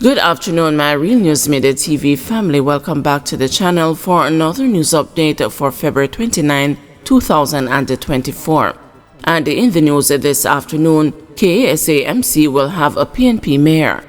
Good afternoon, my Real News Midday TV family. Welcome back to the channel for another news update for February 29, 2024. And in the news this afternoon, KSAMC will have a PNP mayor.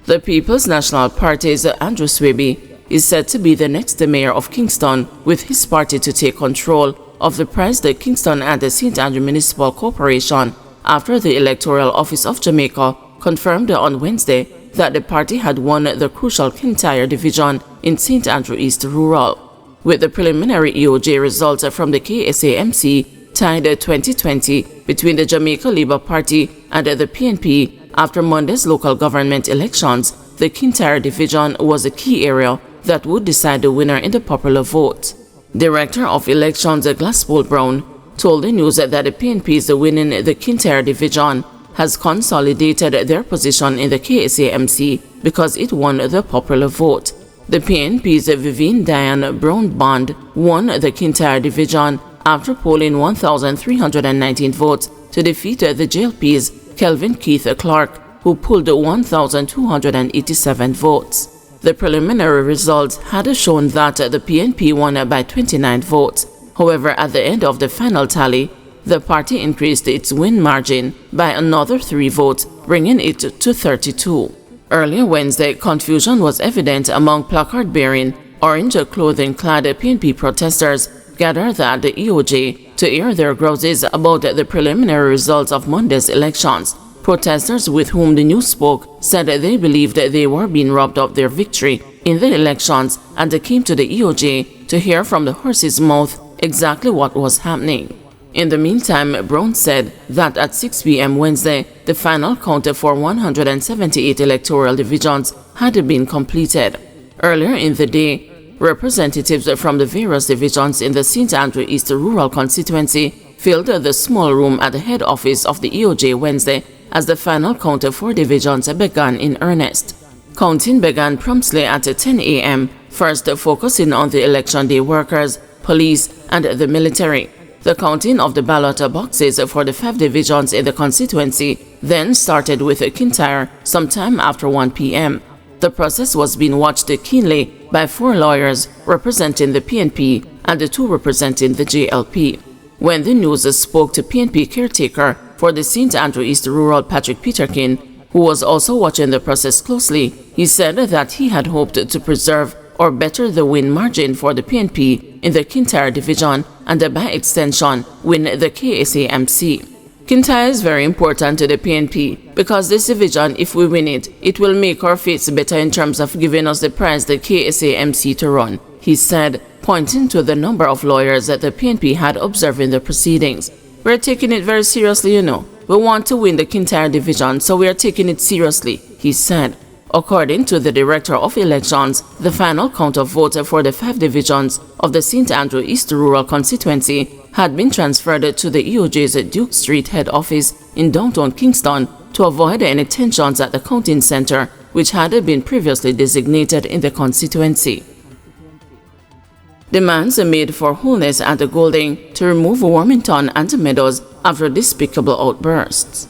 The People's National Party's Andrew Swaby is said to be the next mayor of Kingston, with his party to take control of the prized Kingston and the St. Andrew Municipal Corporation after the Electoral Office of Jamaica confirmed on Wednesday that the party had won the crucial Kintyre division in St. Andrew East Rural. With the preliminary EOJ results from the KSAMC tied 2020 between the Jamaica Labour Party and the PNP after Monday's local government elections, the Kintyre division was a key area that would decide the winner in the popular vote. Director of Elections Glasspool Brown told the news that the PNP's winning the Kintyre division has consolidated their position in the KSAMC because it won the popular vote. The PNP's Vivian Diane Brown Bond won the Kintyre division after polling 1,319 votes to defeat the JLP's Kelvin Keith Clark, who pulled 1,287 votes. The preliminary results had shown that the PNP won by 29 votes. However, at the end of the final tally, the party increased its win margin by another 3 votes, bringing it to 32. Earlier Wednesday, confusion was evident among placard-bearing, orange-clothing-clad PNP protesters gathered at the EOJ to air their grouses about the preliminary results of Monday's elections. Protesters with whom the news spoke said they believed they were being robbed of their victory in the elections, and they came to the EOJ to hear from the horse's mouth exactly what was happening. In the meantime, Brown said that at 6 p.m. Wednesday, the final count for 178 electoral divisions had been completed. Earlier in the day, representatives from the various divisions in the St. Andrew East Rural constituency filled the small room at the head office of the EOJ Wednesday as the final count for divisions began in earnest. Counting began promptly at 10 a.m., first focusing on the election day workers, police, and the military. The counting of the ballot boxes for the 5 divisions in the constituency then started with Kintyre sometime after 1 p.m. The process was being watched keenly by 4 lawyers representing the PNP and the 2 representing the JLP. When the news spoke to PNP caretaker for the St. Andrew East Rural Patrick Peterkin, who was also watching the process closely, he said that he had hoped to preserve or better the win margin for the PNP in the Kintyre division and by extension win the KSAMC. Kintyre is very important to the PNP because this division, if we win it, it will make our fates better in terms of giving us the prize the KSAMC to run, he said, pointing to the number of lawyers that the PNP had observing the proceedings. We're taking it very seriously, you know. We want to win the Kintyre division, so we are taking it seriously, he said. According to the Director of Elections, the final count of votes for the 5 divisions of the St. Andrew East Rural constituency had been transferred to the EOJ's Duke Street head office in downtown Kingston to avoid any tensions at the counting center, which had been previously designated in the constituency. Demands are made for Holness and the Golding to remove Warmington and Meadows after despicable outbursts.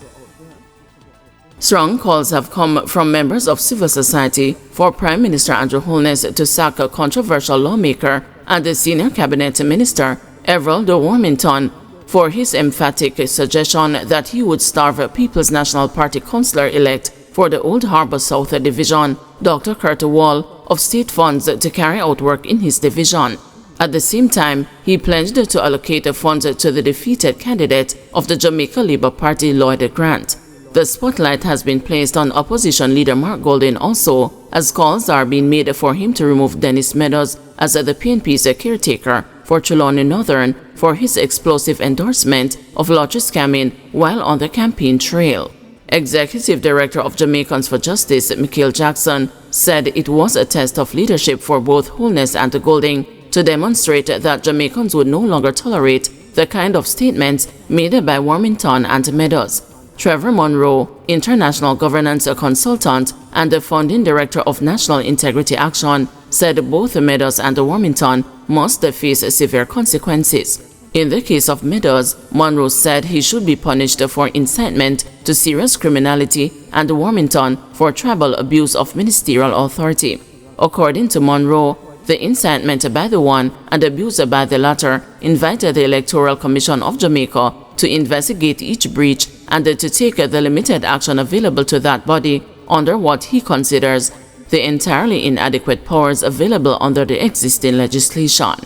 Strong calls have come from members of civil society for Prime Minister Andrew Holness to sack a controversial lawmaker and the senior cabinet minister, Everald Warmington, for his emphatic suggestion that he would starve People's National Party councillor-elect for the Old Harbour South Division, Dr. Kurt Wall, of state funds to carry out work in his division. At the same time, he pledged to allocate funds to the defeated candidate of the Jamaica Labour Party, Lloyd Grant. The spotlight has been placed on opposition leader Mark Golding also, as calls are being made for him to remove Dennis Meadows as the PNP's caretaker for Trelawney Northern for his explosive endorsement of lottery scamming while on the campaign trail. Executive Director of Jamaicans for Justice, Michael Jackson, said it was a test of leadership for both Holness and Golding to demonstrate that Jamaicans would no longer tolerate the kind of statements made by Warmington and Meadows. Trevor Monroe, international governance consultant and the founding director of National Integrity Action, said both Meadows and Warmington must face severe consequences. In the case of Meadows, Monroe said he should be punished for incitement to serious criminality and Warmington for tribal abuse of ministerial authority. According to Monroe, the incitement by the one and abuse by the latter invited the Electoral Commission of Jamaica to investigate each breach and to take the limited action available to that body under what he considers the entirely inadequate powers available under the existing legislation.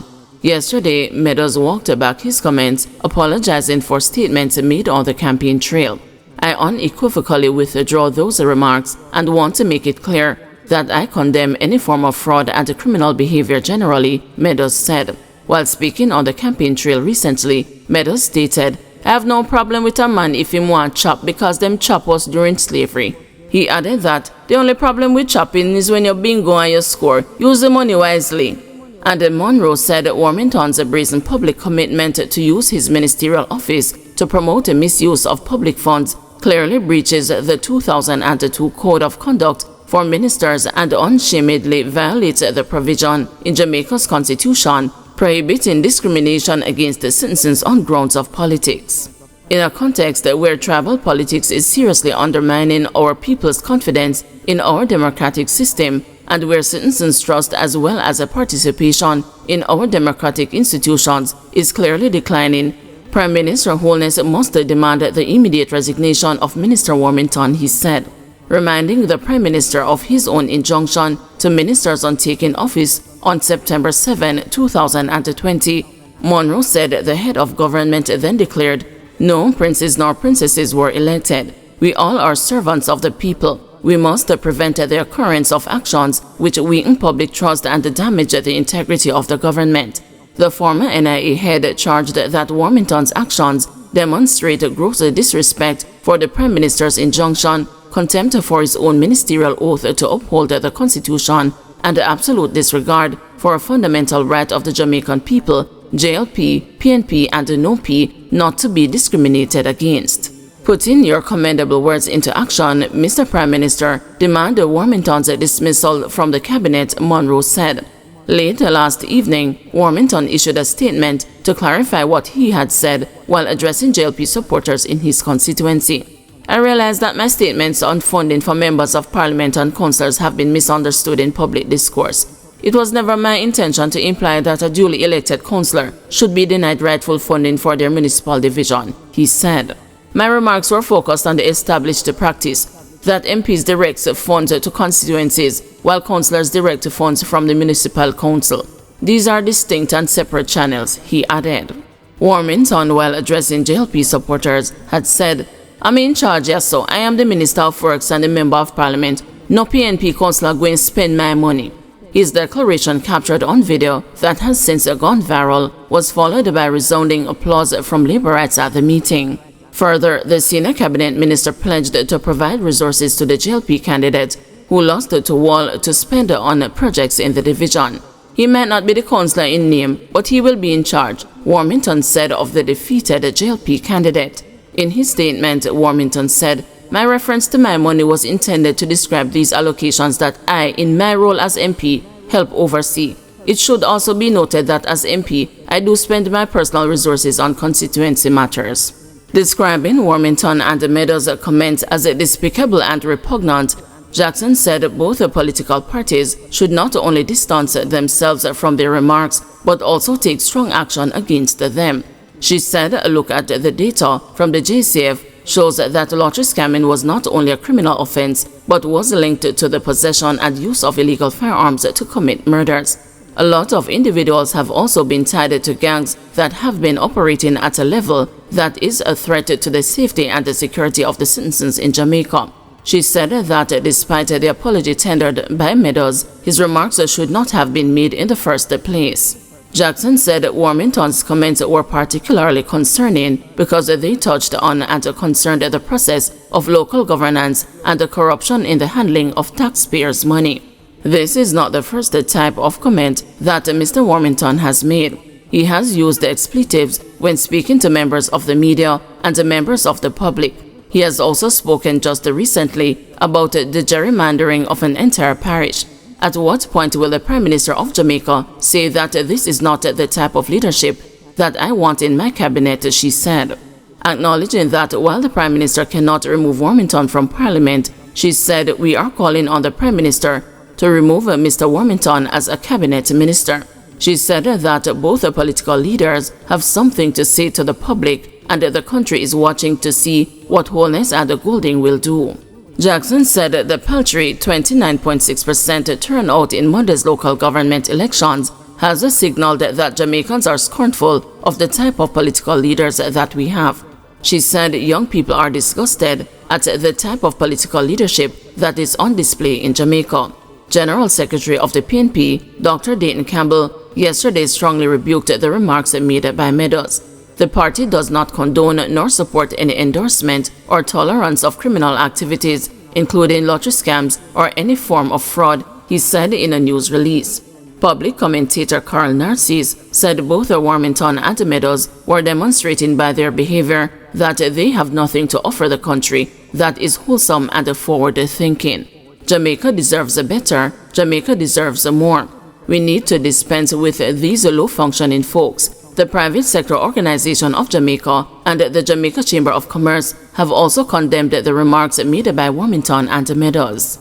Yesterday, Meadows walked back his comments, apologizing for statements made on the campaign trail. I unequivocally withdraw those remarks and want to make it clear that I condemn any form of fraud and criminal behavior generally, Meadows said. While speaking on the campaign trail recently, Meadows stated, "I have no problem with a man if him want chop because them chop us during slavery." He added that the only problem with chopping is when you bingo and you score. Use the money wisely. And Monroe said Warmington's brazen public commitment to use his ministerial office to promote a misuse of public funds clearly breaches the 2002 Code of Conduct for Ministers and unshamedly violates the provision in Jamaica's constitution prohibiting discrimination against the citizens on grounds of politics. In a context where tribal politics is seriously undermining our people's confidence in our democratic system, and where citizens' trust as well as a participation in our democratic institutions is clearly declining, Prime Minister Holness must demand the immediate resignation of Minister Warmington, he said. Reminding the Prime Minister of his own injunction to ministers on taking office on September 7, 2020, Monroe said the head of government then declared, "No princes nor princesses were elected. We all are servants of the people. We must prevent the occurrence of actions which weaken public trust and damage the integrity of the government." The former NIA head charged that Warmington's actions demonstrate gross disrespect for the Prime Minister's injunction, contempt for his own ministerial oath to uphold the Constitution, and absolute disregard for a fundamental right of the Jamaican people, JLP, PNP, and NOP, not to be discriminated against. Putting your commendable words into action, Mr. Prime Minister, demand Warmington's dismissal from the cabinet, Monroe said. Late last evening, Warmington issued a statement to clarify what he had said while addressing JLP supporters in his constituency. "I realize that my statements on funding for members of parliament and councillors have been misunderstood in public discourse. It was never my intention to imply that a duly elected councillor should be denied rightful funding for their municipal division," he said. "My remarks were focused on the established practice that MPs direct funds to constituencies while councillors direct funds from the municipal council. These are distinct and separate channels," he added. Warmington, while addressing JLP supporters, had said, "I'm in charge, yes, so I am the Minister of Works and the Member of Parliament. No PNP councillor going to spend my money." His declaration, captured on video that has since gone viral, was followed by resounding applause from laborites at the meeting. Further, the senior cabinet minister pledged to provide resources to the JLP candidate who lost to Wall to spend on projects in the division. "He might not be the councillor in name, but he will be in charge," Warmington said of the defeated JLP candidate. In his statement, Warmington said, "My reference to my money was intended to describe these allocations that I, in my role as MP, help oversee. It should also be noted that as MP, I do spend my personal resources on constituency matters." Describing Warmington and Meadows' comments as despicable and repugnant, Jackson said both political parties should not only distance themselves from their remarks, but also take strong action against them. She said a look at the data from the JCF shows that lottery scamming was not only a criminal offense, but was linked to the possession and use of illegal firearms to commit murders. A lot of individuals have also been tied to gangs that have been operating at a level that is a threat to the safety and the security of the citizens in Jamaica. She said that despite the apology tendered by Meadows, his remarks should not have been made in the first place. Jackson said Warmington's comments were particularly concerning because they touched on and concerned the process of local governance and the corruption in the handling of taxpayers' money. This is not the first type of comment that Mr. Warmington has made. He has used expletives when speaking to members of the media and members of the public. He has also spoken just recently about the gerrymandering of an entire parish. At what point will the Prime Minister of Jamaica say that this is not the type of leadership that I want in my cabinet, she said. Acknowledging that while the Prime Minister cannot remove Warmington from Parliament, she said, "We are calling on the Prime Minister to remove Mr. Warmington as a cabinet minister." She said that both political leaders have something to say to the public and the country is watching to see what Holness and Goulding will do. Jackson said the paltry 29.6% turnout in Monday's local government elections has signaled that Jamaicans are scornful of the type of political leaders that we have. She said young people are disgusted at the type of political leadership that is on display in Jamaica. General Secretary of the PNP, Dr. Dayton Campbell, yesterday strongly rebuked the remarks made by Meadows. The party does not condone nor support any endorsement or tolerance of criminal activities, including lottery scams or any form of fraud, he said in a news release. Public commentator Carl Narcisse said both Warmington and Meadows were demonstrating by their behavior that they have nothing to offer the country that is wholesome and forward-thinking. Jamaica deserves better. Jamaica deserves more. We need to dispense with these low-functioning folks. The private sector organization of Jamaica and the Jamaica Chamber of Commerce have also condemned the remarks made by Warmington and Meadows.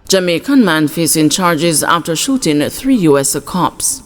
Jamaican man facing charges after shooting 3 U.S. cops.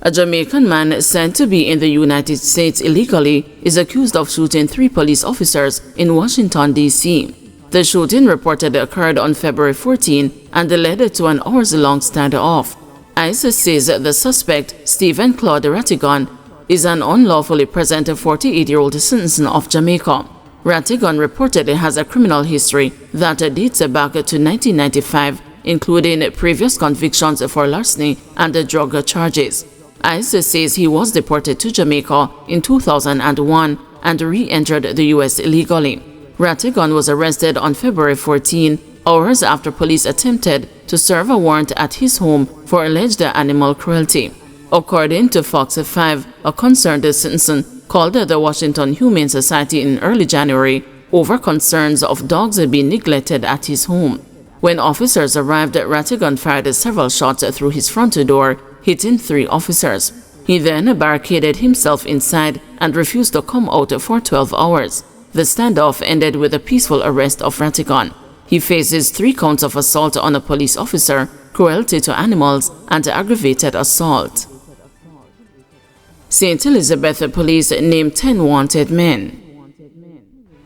A Jamaican man said to be in the United States illegally is accused of shooting 3 police officers in Washington, D.C. The shooting reported occurred on February 14 and led to an hours-long standoff. ICE says the suspect, Stephen Claude Rattigan, is an unlawfully present 48-year-old citizen of Jamaica. Rattigan reportedly has a criminal history that dates back to 1995, including previous convictions for larceny and drug charges. ICE says he was deported to Jamaica in 2001 and re-entered the U.S. illegally. Rattigan was arrested on February 14, hours after police attempted to serve a warrant at his home for alleged animal cruelty. According to Fox 5, a concerned citizen called the Washington Humane Society in early January over concerns of dogs being neglected at his home. When officers arrived, Rattigan fired several shots through his front door, hitting 3 officers. He then barricaded himself inside and refused to come out for 12 hours. The standoff ended with the peaceful arrest of Rattigan. He faces 3 counts of assault on a police officer, cruelty to animals, and aggravated assault. St. Elizabeth Police named 10 wanted men.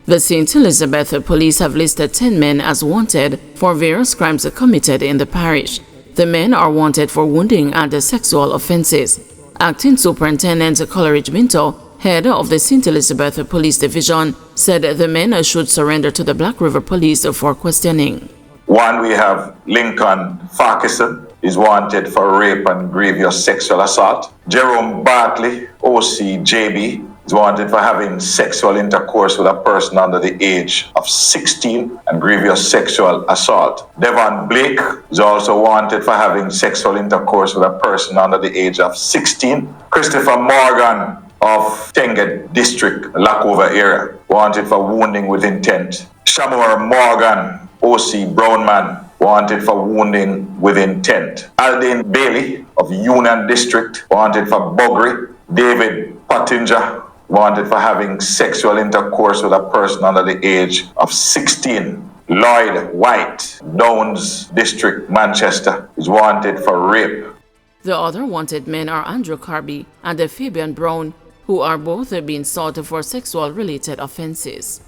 The St. Elizabeth Police have listed 10 men as wanted for various crimes committed in the parish. The men are wanted for wounding and sexual offenses. Acting Superintendent Coleridge Minto, head of the St. Elizabeth Police Division, said the men should surrender to the Black River Police for questioning. One, we have Lincoln Farquharson, is wanted for rape and grievous sexual assault. Jerome Bartley, OC JB, is wanted for having sexual intercourse with a person under the age of 16 and grievous sexual assault. Devon Blake is also wanted for having sexual intercourse with a person under the age of 16. Christopher Morgan of Tenga District, Lackover area, wanted for wounding with intent. Shamor Morgan, OC Brownman, wanted for wounding with intent. Aldine Bailey of Union District, wanted for buggery. David Pottinger, wanted for having sexual intercourse with a person under the age of 16. Lloyd White, Downs District, Manchester, is wanted for rape. The other wanted men are Andrew Carby and Fabian Brown, who are both being sought for sexual-related offenses.